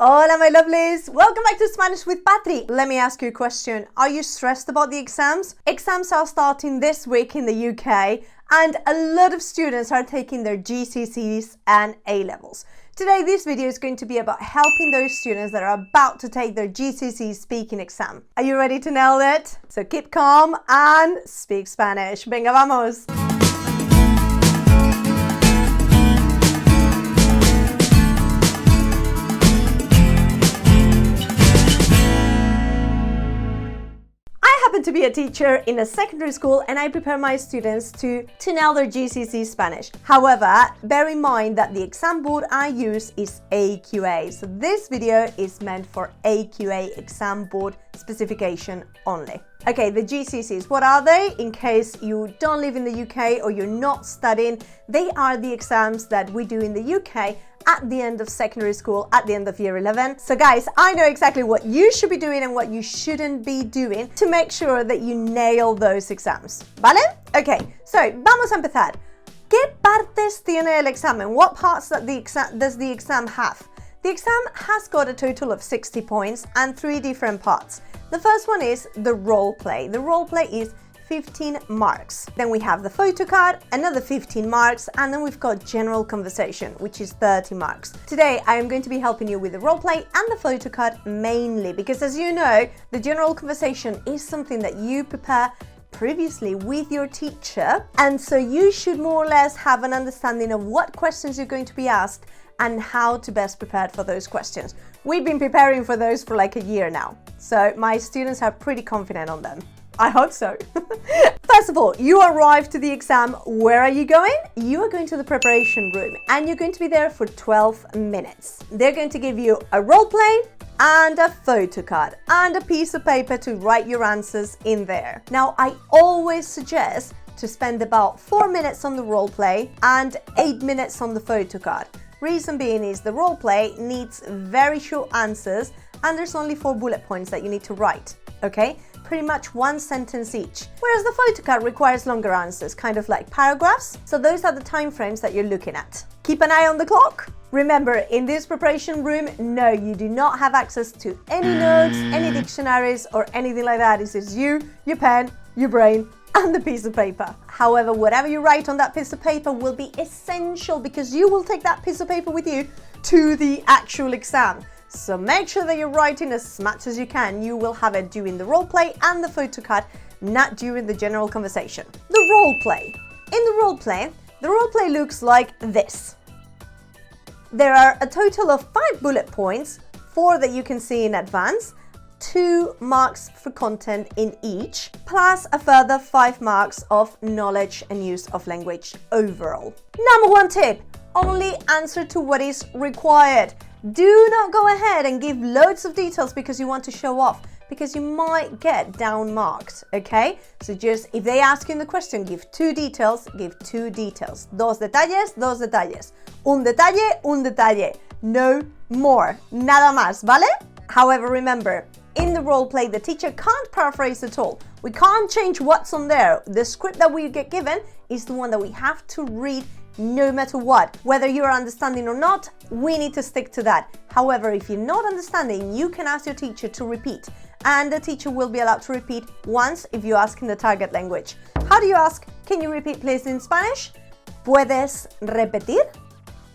Hola, my lovelies! Welcome back to Spanish with Patry. Let me ask you a question. Are you stressed about the exams? Exams are starting this week in the UK, and a lot of students are taking their GCSEs and A-levels. Today, this video is going to be about helping those students that are about to take their GCSE speaking exam. Are you ready to nail it? So keep calm and speak Spanish. Venga, vamos! I happen to be a teacher in a secondary school and I prepare my students to nail their GCSE Spanish. However, bear in mind that the exam board I use is AQA. So this video is meant for AQA exam board specification only. Okay, the GCSEs, what are they? In case you don't live in the UK or you're not studying, they are the exams that we do in the UK at the end of secondary school, at the end of year 11. So guys, I know exactly what you should be doing and what you shouldn't be doing to make sure that you nail those exams. ¿Vale? Okay, so vamos a empezar. ¿Qué partes tiene el examen? What parts does the exam have? The exam has got a total of 60 points and 3 different parts. The first one is the role play. The role play is 15 marks. Then we have the photocard, another 15 marks, and then we've got general conversation, which is 30 marks. Today, I am going to be helping you with the role play and the photocard mainly, because as you know, the general conversation is something that you prepare previously with your teacher, and so you should more or less have an understanding of what questions you're going to be asked and how to best prepare for those questions. We've been preparing for those for like a year now, so my students are pretty confident on them. I hope so. First of all, you arrive to the exam. Where are you going? You are going to the preparation room and you're going to be there for 12 minutes. They're going to give you a role play and a photocard and a piece of paper to write your answers in there. Now, I always suggest to spend about 4 minutes on the role play and 8 minutes on the photocard. Reason being is the role play needs very short answers and there's only 4 bullet points that you need to write, okay? Pretty much 1 sentence each. Whereas the photocard requires longer answers, kind of like paragraphs. So those are the time frames that you're looking at. Keep an eye on the clock. Remember, in this preparation room, no, you do not have access to any notes, any dictionaries, or anything like that. It's just you, your pen, your brain, and the piece of paper. However, whatever you write on that piece of paper will be essential because you will take that piece of paper with you to the actual exam. So make sure that you're writing as much as you can. You will have it during the role play and the photocard, not during the general conversation. The role play. In the role play looks like this. There are a total of 5 bullet points, 4 that you can see in advance, 2 marks for content in each, plus a further 5 marks of knowledge and use of language overall. Number 1 tip, only answer to what is required. Do not go ahead and give loads of details because you want to show off, because you might get down marked, okay? So just, if they ask you in the question, give 2 details, give 2 details. 2 detalles, 2 detalles. Un detalle, no more. Nada más, ¿vale? However, remember, in the role play, the teacher can't paraphrase at all. We can't change what's on there. The script that we get given is the one that we have to read no matter what. Whether you're understanding or not, we need to stick to that. However, if you're not understanding, you can ask your teacher to repeat. And the teacher will be allowed to repeat once if you ask in the target language. How do you ask? Can you repeat please in Spanish? ¿Puedes repetir?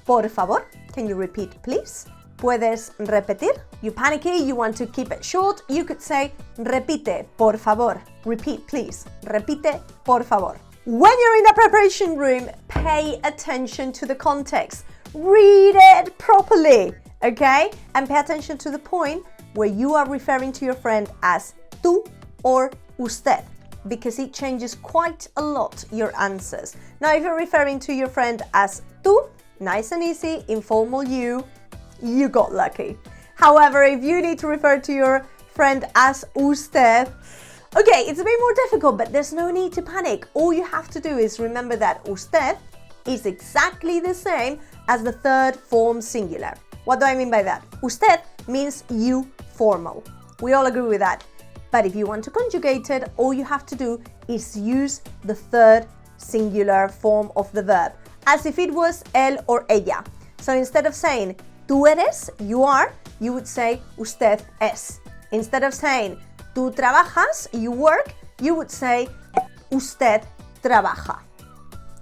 Por favor. Can you repeat please? ¿Puedes repetir? You panicky, you want to keep it short, you could say repite, por favor. Repeat please. Repite, por favor. When you're in the preparation room, pay attention to the context. Read it properly, okay? And pay attention to the point where you are referring to your friend as tú or usted, because it changes quite a lot your answers. Now, if you're referring to your friend as tú, nice and easy, informal you got lucky. However, if you need to refer to your friend as usted, okay, it's a bit more difficult, but there's no need to panic. All you have to do is remember that usted is exactly the same as the third form singular. What do I mean by that? Usted means you formal. We all agree with that. But if you want to conjugate it, all you have to do is use the third singular form of the verb, as if it was él or ella. So instead of saying tú eres, you are, you would say usted es. Instead of saying tú trabajas, you work, you would say usted trabaja.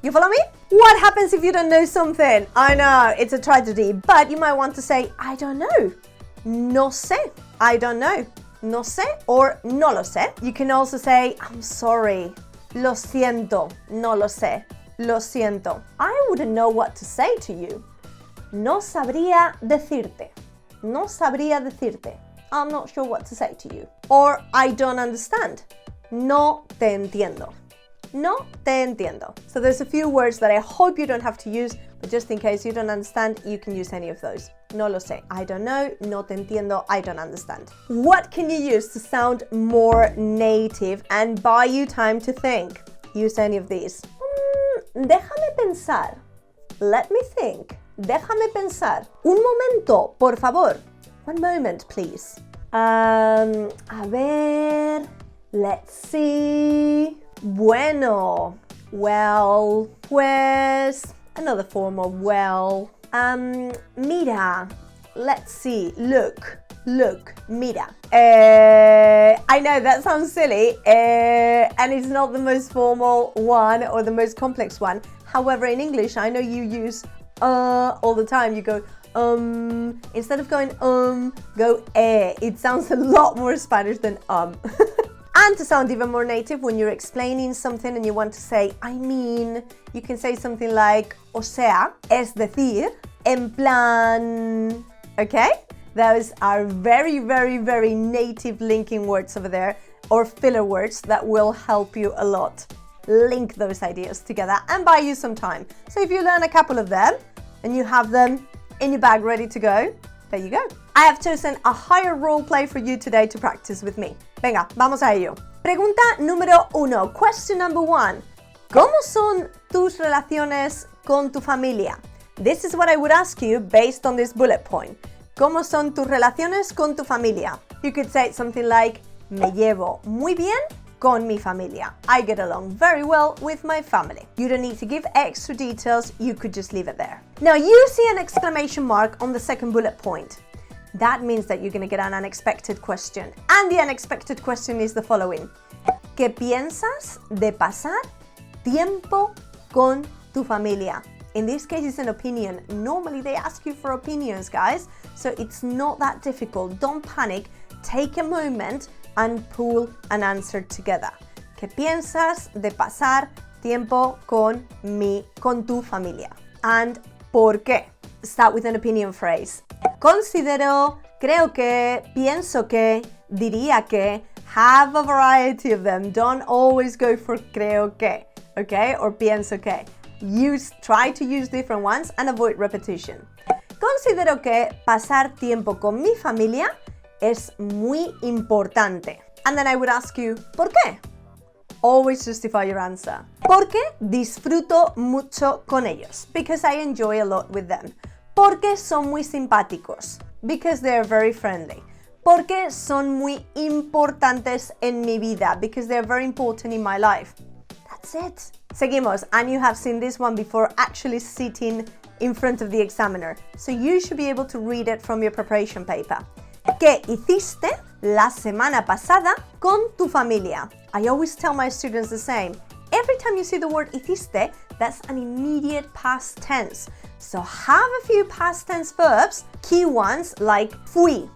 You follow me? What happens if you don't know something? I know, it's a tragedy, but you might want to say, I don't know. No sé. I don't know. No sé or no lo sé. You can also say, I'm sorry. Lo siento. No lo sé. Lo siento. I wouldn't know what to say to you. No sabría decirte. No sabría decirte. I'm not sure what to say to you. Or I don't understand. No te entiendo. No te entiendo. So there's a few words that I hope you don't have to use, but just in case you don't understand, you can use any of those. No lo sé. I don't know. No te entiendo. I don't understand. What can you use to sound more native and buy you time to think? Use any of these. Déjame pensar. Let me think. Déjame pensar. Un momento, por favor. One moment, please. A ver. Let's see. Bueno. Well. Pues. Another form of well. Mira. Let's see. Look. Look. Mira. I know that sounds silly, and it's not the most formal one or the most complex one. However, in English, I know you use all the time. You go instead of going go It sounds a lot more Spanish than And to sound even more native, when you're explaining something and you want to say, I mean, you can say something like, o sea, es decir, en plan, okay? Those are very, very, very native linking words over there, or filler words that will help you a lot. Link those ideas together and buy you some time. So if you learn a couple of them and you have them in your bag ready to go, there you go. I have chosen a higher role play for you today to practice with me. Venga, vamos a ello. Pregunta número 1. Question number 1. ¿Cómo son tus relaciones con tu familia? This is what I would ask you based on this bullet point. ¿Cómo son tus relaciones con tu familia? You could say something like, me llevo muy bien con mi familia. I get along very well with my family. You don't need to give extra details, you could just leave it there. Now you see an exclamation mark on the second bullet point. That means that you're going to get an unexpected question. And the unexpected question is the following. ¿Qué piensas de pasar tiempo con tu familia? In this case, it's an opinion. Normally, they ask you for opinions, guys. So it's not that difficult. Don't panic. Take a moment and pull an answer together. ¿Qué piensas de pasar tiempo con tu familia? And ¿por qué? Start with an opinion phrase. Considero, creo que, pienso que, diría que. Have a variety of them. Don't always go for creo que, okay? Or pienso que. Try to use different ones and avoid repetition. Considero que pasar tiempo con mi familia es muy importante. And then I would ask you, ¿por qué? Always justify your answer. Porque disfruto mucho con ellos. Because I enjoy a lot with them. Porque son muy simpáticos. Because they are very friendly. Porque son muy importantes en mi vida. Because they are very important in my life. That's it. Seguimos, and you have seen this one before actually sitting in front of the examiner. So you should be able to read it from your preparation paper. ¿Qué hiciste la semana pasada con tu familia? I always tell my students the same. Every time you see the word hiciste, that's an immediate past tense. So have a few past tense verbs, key ones like fui,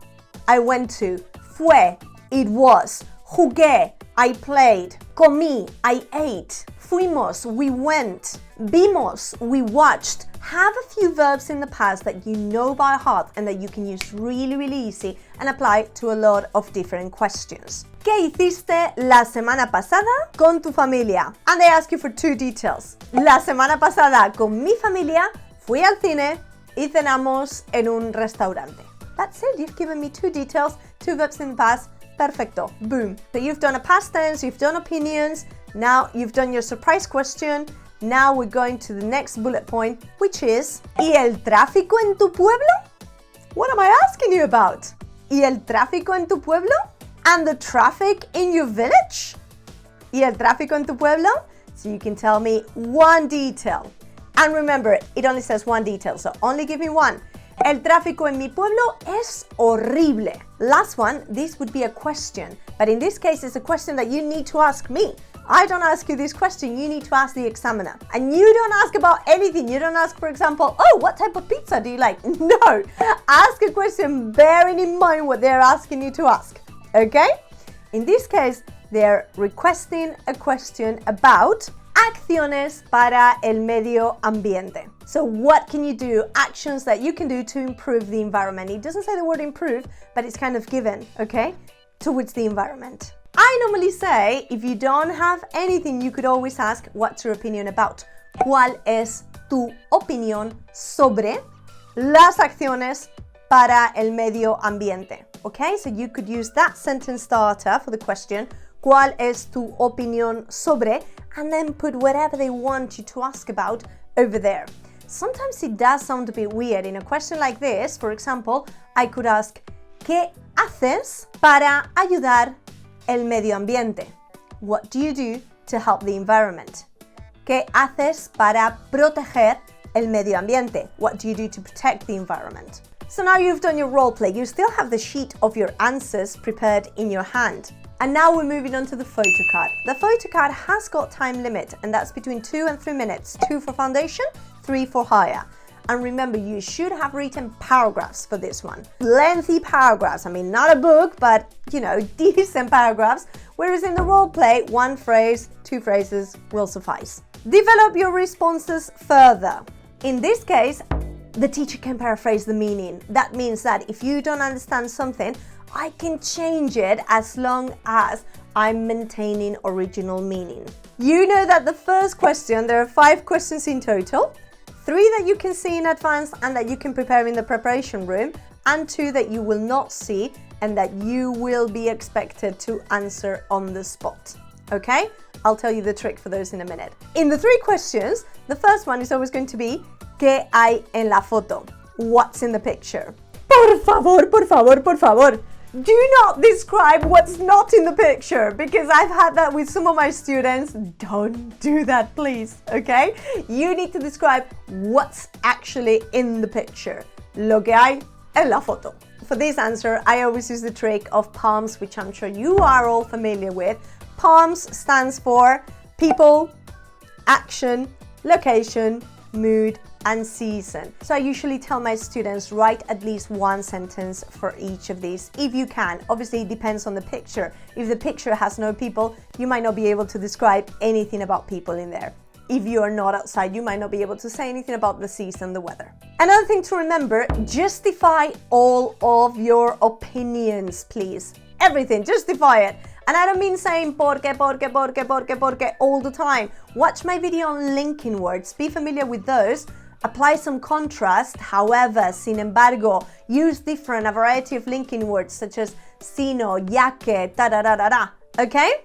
I went to, fue, it was, jugué, I played, comí, I ate, fuimos, we went, vimos, we watched. Have a few verbs in the past that you know by heart and that you can use really, really easy and apply to a lot of different questions. ¿Qué hiciste la semana pasada con tu familia? And they ask you for 2 details. La semana pasada con mi familia fui al cine y cenamos en un restaurante. That's it, you've given me 2 details, 2 verbs in the past. Perfecto, boom. So you've done a past tense, you've done opinions, now you've done your surprise question. Now we're going to the next bullet point, which is ¿Y el tráfico en tu pueblo? What am I asking you about? ¿Y el tráfico en tu pueblo? And the traffic in your village? ¿Y el tráfico en tu pueblo? So you can tell me 1 detail. And remember, it only says 1 detail, so only give me 1. El tráfico en mi pueblo es horrible. Last one, this would be a question, but in this case, it's a question that you need to ask me. I don't ask you this question, you need to ask the examiner. And you don't ask about anything. You don't ask, for example, oh, what type of pizza do you like? No, ask a question bearing in mind what they're asking you to ask, okay? In this case, they're requesting a question about acciones para el medio ambiente. So what can you do, actions that you can do to improve the environment? It doesn't say the word improve, but it's kind of given, okay, towards the environment. I normally say, if you don't have anything, you could always ask, what's your opinion about? ¿Cuál es tu opinión sobre las acciones para el medio ambiente? Okay, so you could use that sentence starter for the question, ¿cuál es tu opinión sobre? And then put whatever they want you to ask about over there. Sometimes it does sound a bit weird. In a question like this, for example, I could ask, ¿qué haces para ayudar el medio ambiente? What do you do to help the environment? ¿Qué haces para proteger el medio ambiente? What do you do to protect the environment? So now you've done your role play, you still have the sheet of your answers prepared in your hand. And now we're moving on to the photocard. The photocard has got time limit, and that's between 2 and 3 minutes. 2 for foundation, 3 for higher. And remember, you should have written paragraphs for this one. Lengthy paragraphs. I mean, not a book, but, you know, decent paragraphs. Whereas in the role play, 1 phrase, 2 phrases will suffice. Develop your responses further. In this case, the teacher can paraphrase the meaning. That means that if you don't understand something, I can change it as long as I'm maintaining original meaning. You know that the first question, there are 5 questions in total. 3 that you can see in advance and that you can prepare in the preparation room, and 2 that you will not see and that you will be expected to answer on the spot. Okay? I'll tell you the trick for those in a minute. In the 3 questions, the first one is always going to be ¿Qué hay en la foto? What's in the picture? Por favor, por favor, por favor. Do not describe what's not in the picture, because I've had that with some of my students. Don't do that, please, okay? You need to describe what's actually in the picture. Lo que hay en la foto. For this answer, I always use the trick of PALMS, which I'm sure you are all familiar with. PALMS stands for people, action, location, mood, and season. So I usually tell my students, write at least 1 sentence for each of these, if you can. Obviously, it depends on the picture. If the picture has no people, you might not be able to describe anything about people in there. If you are not outside, you might not be able to say anything about the season, the weather. Another thing to remember, justify all of your opinions, please. Everything, justify it. And I don't mean saying porque all the time. Watch my video on linking words, be familiar with those. Apply some contrast, however, sin embargo, use a variety of linking words such as sino, ya que, da, okay?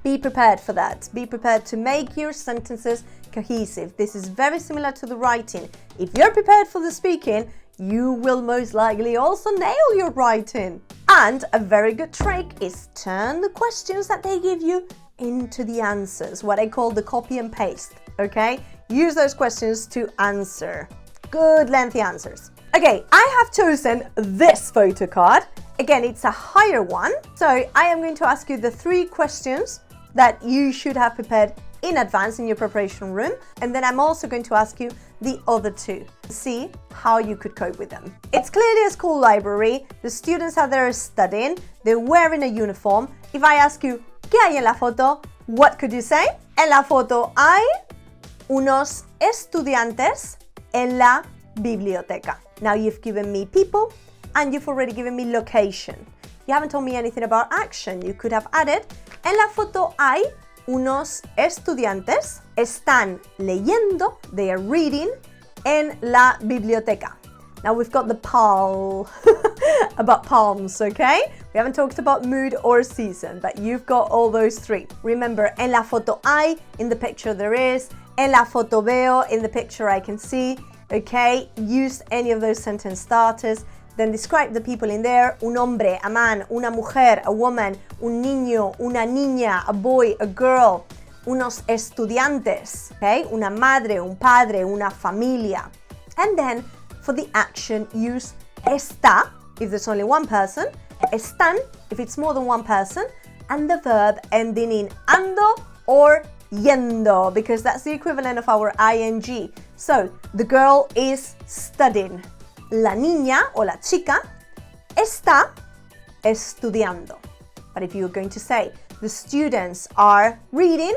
Be prepared for that. Be prepared to make your sentences cohesive. This is very similar to the writing. If you're prepared for the speaking, you will most likely also nail your writing. And a very good trick is turn the questions that they give you into the answers, what I call the copy and paste, okay? Use those questions to answer. Good lengthy answers. Okay, I have chosen this photo card. Again, it's a higher one. So I am going to ask you the 3 questions that you should have prepared in advance in your preparation room. And then I'm also going to ask you the other 2. See how you could cope with them. It's clearly a school library. The students are there studying. They're wearing a uniform. If I ask you, ¿qué hay en la foto? What could you say? En la foto hay unos estudiantes en la biblioteca. Now you've given me people and you've already given me location. You haven't told me anything about action. You could have added, en la foto hay unos estudiantes, están leyendo, they are reading, en la biblioteca. Now we've got the about palms, okay? We haven't talked about mood or season, but you've got all those 3. Remember, en la foto hay, in the picture there is, en la foto veo, in the picture I can see, okay? Use any of those sentence starters. Then describe the people in there, un hombre, a man, una mujer, a woman, un niño, una niña, a boy, a girl, unos estudiantes, okay? Una madre, un padre, una familia. And then For the action, use está if there's only one person, están if it's more than one person, and the verb ending in ando or yendo, because that's the equivalent of our ing. So, the girl is studying. La niña o la chica está estudiando. But if you're going to say the students are reading,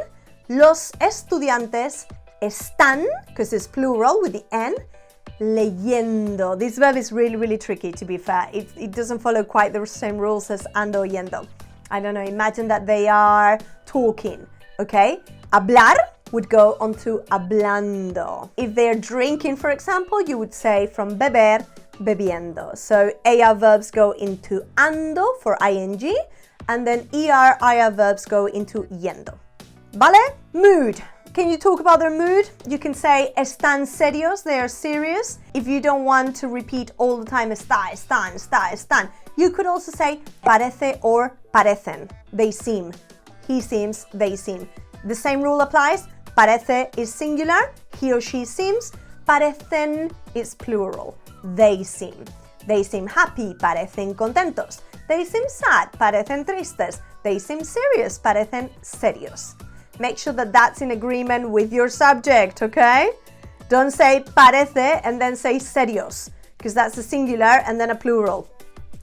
los estudiantes están, because it's plural with the N, leyendo. This verb is really, really tricky, to be fair. It doesn't follow quite the same rules as ando or yendo. I don't know, imagine that they are talking, okay? Hablar would go onto hablando. If they're drinking, for example, you would say from beber, bebiendo. So AR verbs go into ando for ing, and then ER-IR verbs go into yendo. ¿Vale? Mood. Can you talk about their mood? You can say están serios, they are serious. If you don't want to repeat all the time están, you could also say parece or parecen. They seem. He seems, they seem. The same rule applies. Parece is singular, he or she seems. Parecen is plural. They seem. They seem happy, parecen contentos. They seem sad, parecen tristes. They seem serious, parecen serios. Make sure that that's in agreement with your subject, okay? Don't say parece and then say serios, because that's a singular and then a plural.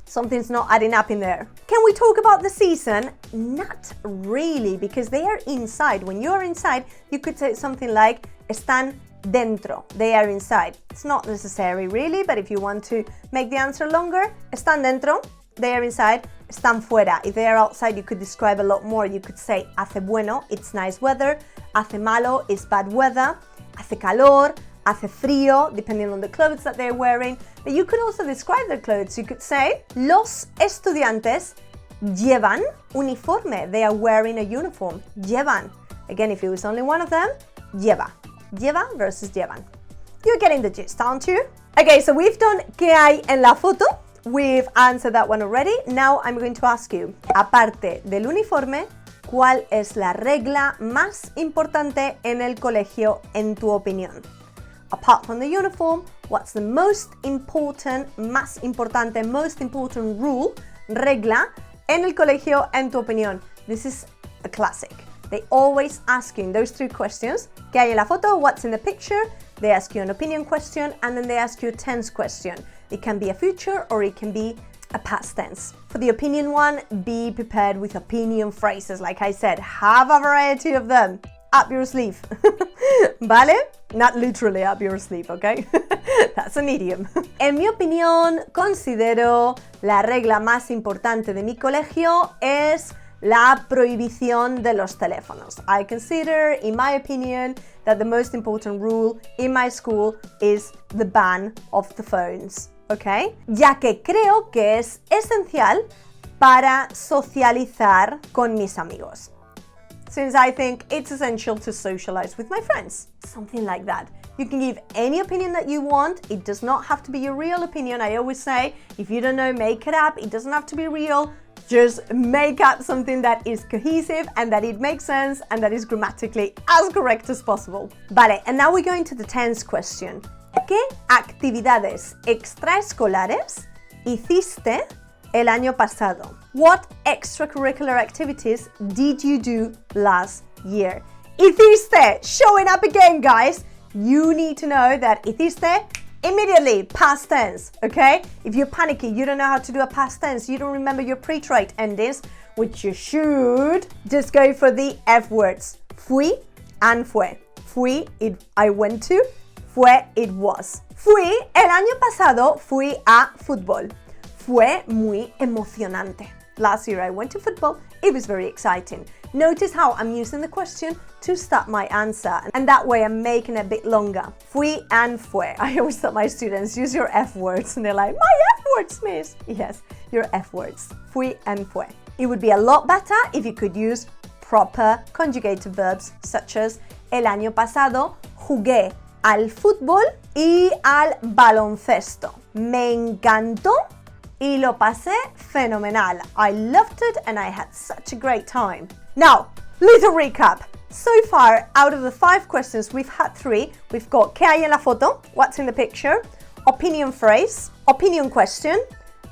Something's not adding up in there. Can we talk about the season? Not really, because they are inside. When you're inside, you could say something like están dentro. They are inside. It's not necessary really, but if you want to make the answer longer, están dentro, they are inside. Están fuera. If they are outside, you could describe a lot more. You could say hace bueno, it's nice weather. Hace malo, it's bad weather. Hace calor, hace frío, depending on the clothes that they're wearing. But you could also describe their clothes. You could say, los estudiantes llevan uniforme. They are wearing a uniform. Llevan. Again, if it was only one of them, lleva. Lleva versus llevan. You're getting the gist, aren't you? Okay, so we've done ¿qué hay en la foto? We've answered that one already. Now I'm going to ask you, aparte del uniforme, ¿cuál es la regla más importante en el colegio en tu opinión? Apart from the uniform, what's the most important, más importante, most important rule, regla, en el colegio en tu opinión? This is a classic. They always ask you in those three questions, ¿qué hay en la foto? What's in the picture? They ask you an opinion question, and then they ask you a tense question. It can be a future or it can be a past tense. For the opinion one, be prepared with opinion phrases. Like I said, have a variety of them up your sleeve. ¿Vale? Not literally up your sleeve, okay? That's an idiom. En mi opinión, considero la regla más importante de mi colegio es la prohibición de los teléfonos. I consider, in my opinion, that the most important rule in my school is the ban of the phones, ¿ok? Ya que creo que es esencial para socializar con mis amigos. Since I think it's essential to socialize with my friends. Something like that. You can give any opinion that you want. It does not have to be your real opinion. I always say, if you don't know, make it up. It doesn't have to be real. Just make up something that is cohesive and that it makes sense and that is grammatically as correct as possible. Vale, and now we're going to the tense question. ¿Qué actividades extraescolares hiciste el año pasado? What extracurricular activities did you do last year? Hiciste, showing up again, guys. You need to know that hiciste immediately, past tense, okay? If you're panicky, you don't know how to do a past tense, you don't remember your preterite endings, which you should, just go for the F words. Fui and fue. Fui, I went to. Fue, it was. Fui, el año pasado fui a fútbol. Fue muy emocionante. Last year I went to football. It was very exciting. Notice how I'm using the question to start my answer, and that way I'm making it a bit longer. Fui and fue. I always tell my students, use your F words, and they're like, my F words, miss. Yes, your F words. Fui and fue. It would be a lot better if you could use proper conjugated verbs, such as el año pasado jugué al fútbol y al baloncesto. Me encantó y lo pasé fenomenal. I loved it and I had such a great time. Now, little recap. So far, out of the 5 questions, we've had 3. We've got ¿qué hay en la foto? What's in the picture? opinion phrase, opinion question,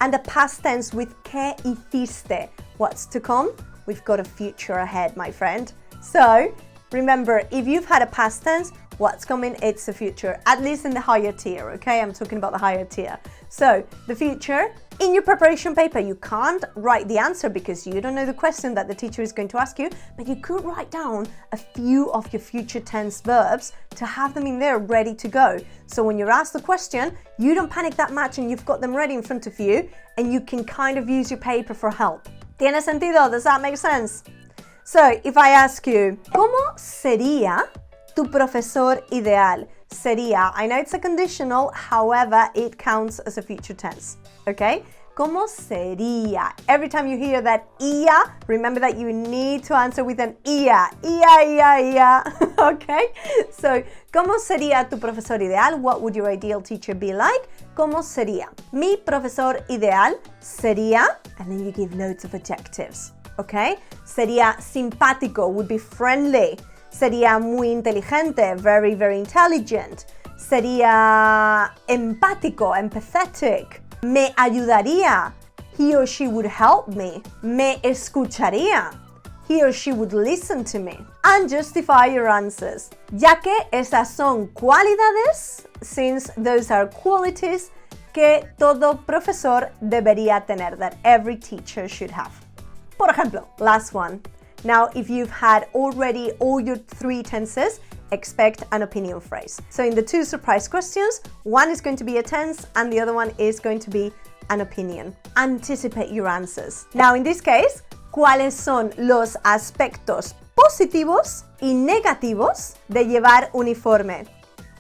and a past tense with ¿qué hiciste? What's to come? We've got a future ahead, my friend. So remember, if you've had a past tense, what's coming, it's the future, at least in the higher tier, okay? I'm talking about the higher tier. So the future, in your preparation paper, you can't write the answer because you don't know the question that the teacher is going to ask you, but you could write down a few of your future tense verbs to have them in there ready to go. So when you're asked the question, you don't panic that much and you've got them ready in front of you and you can kind of use your paper for help. ¿Tiene sentido? Does that make sense? So if I ask you, ¿cómo sería tu profesor ideal? Sería, I know it's a conditional, however, it counts as a future tense, okay? ¿Cómo sería? Every time you hear that ia, remember that you need to answer with an ia, okay? So, ¿cómo sería tu profesor ideal? What would your ideal teacher be like? ¿Cómo sería? Mi profesor ideal sería, and then you give loads of adjectives, okay? Sería simpático, would be friendly. Sería muy inteligente, very, very intelligent. Sería empático, empathetic. Me ayudaría, he or she would help me. Me escucharía, he or she would listen to me. And justify your answers, ya que esas son cualidades, since those are qualities que todo profesor debería tener, that every teacher should have. Por ejemplo, last one. Now, if you've had already all your 3 tenses, expect an opinion phrase. So in the 2 surprise questions, one is going to be a tense and the other one is going to be an opinion. Anticipate your answers. Now, in this case, ¿cuáles son los aspectos positivos y negativos de llevar uniforme?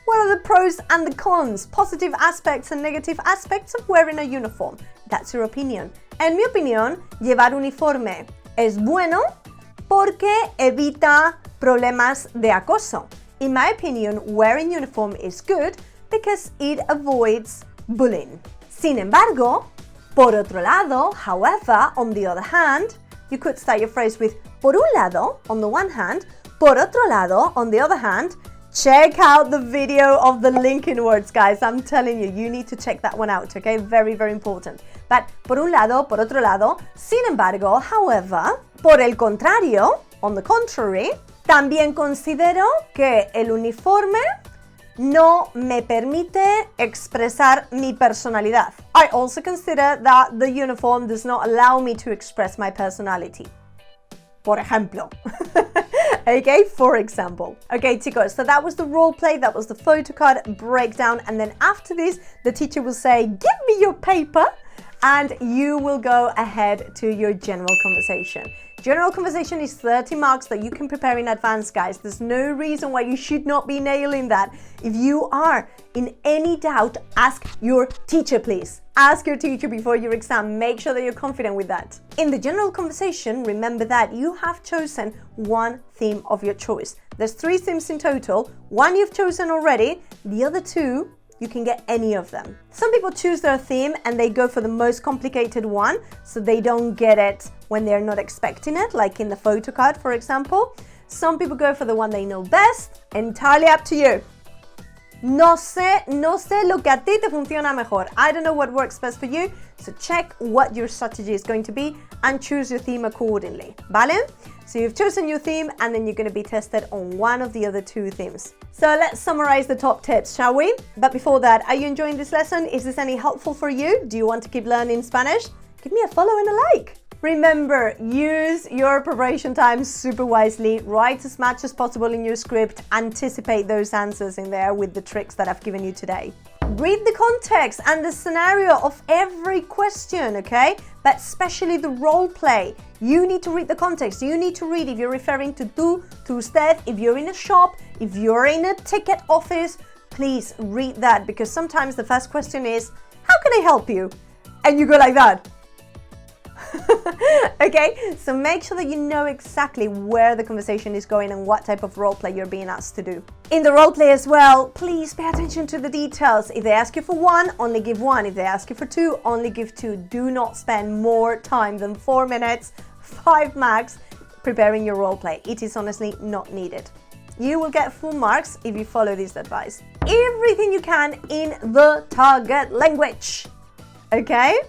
What are the pros and the cons, positive aspects and negative aspects of wearing a uniform? That's your opinion. En mi opinión, llevar uniforme es bueno porque evita problemas de acoso. In my opinion, wearing uniform is good because it avoids bullying. Sin embargo, por otro lado, however, on the other hand, you could start your phrase with por un lado, on the one hand, por otro lado, on the other hand. Check out the video of the linking words, guys. I'm telling you, you need to check that one out, okay? Very, very important. But por un lado, por otro lado, sin embargo, however, por el contrario, on the contrary, también considero que el uniforme no me permite expresar mi personalidad. I also consider that the uniform does not allow me to express my personality. Por ejemplo. Okay, for example. Okay, chicos, so that was the role play, that was the photocard breakdown, and then after this, the teacher will say, give me your paper, and you will go ahead to your general conversation. General conversation is 30 marks that you can prepare in advance, guys. There's no reason why you should not be nailing that. If you are in any doubt, ask your teacher, please. Ask your teacher before your exam. Make sure that you're confident with that. In the general conversation, remember that you have chosen one theme of your choice. There's 3 themes in total. One you've chosen already. The other 2, you can get any of them. Some people choose their theme and they go for the most complicated one, so they don't get it when they're not expecting it, like in the photocard, for example. Some people go for the one they know best. Entirely up to you. No sé lo que a ti te funciona mejor. I don't know what works best for you, so check what your strategy is going to be and choose your theme accordingly, ¿vale? So you've chosen your theme and then you're going to be tested on one of the other 2 themes. So let's summarize the top tips, shall we? But before that, are you enjoying this lesson? Is this any helpful for you? Do you want to keep learning Spanish? Give me a follow and a like. Remember, use your preparation time super wisely. Write as much as possible in your script. Anticipate those answers in there with the tricks that I've given you today. Read the context and the scenario of every question, okay? But especially the role play. You need to read the context. You need to read if you're referring to tú, to usted, if you're in a shop, if you're in a ticket office, please read that, because sometimes the first question is, how can I help you? And you go like that. Okay, so make sure that you know exactly where the conversation is going and what type of role play you're being asked to do. In the role play as well, please pay attention to the details. If they ask you for 1, only give 1. If they ask you for 2, only give 2. Do not spend more time than 4 minutes, 5 max, preparing your role play. It is honestly not needed. you will get full marks if you follow this advice. Everything you can in the target language. Okay?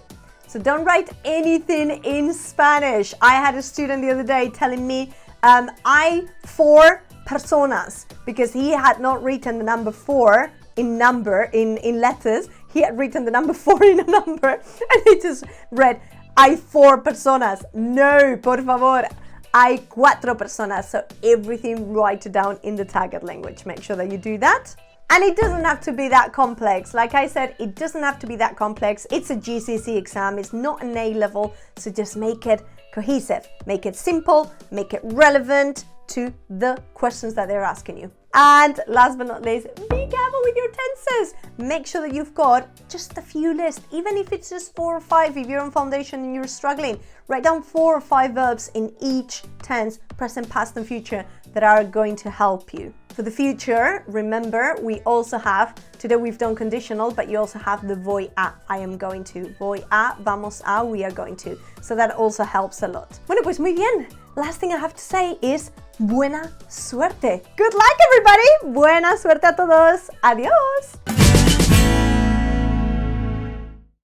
So don't write anything in Spanish. I had a student the other day telling me, I 4 personas, because he had not written the number 4 in letters. He had written the number 4 in a number, and he just read, hay 4 personas. No, por favor. Hay 4 personas. So everything write it down in the target language. Make sure that you do that. And it doesn't have to be that complex. Like I said, it doesn't have to be that complex. It's a GCSE exam. It's not an A level. So just make it cohesive. Make it simple. Make it relevant to the questions that they're asking you. And last but not least, be careful with your tenses. Make sure that you've got just a few lists, even if it's just 4 or 5. If you're on foundation and you're struggling, write down 4 or 5 verbs in each tense, present, past, and future, that are going to help you. For the future, remember, we also have, today we've done conditional, but you also have the voy a, I am going to. Voy a, vamos a, we are going to. So that also helps a lot. Bueno, pues muy bien. Last thing I have to say is buena suerte. Good luck, everybody. Buena suerte a todos. Adiós.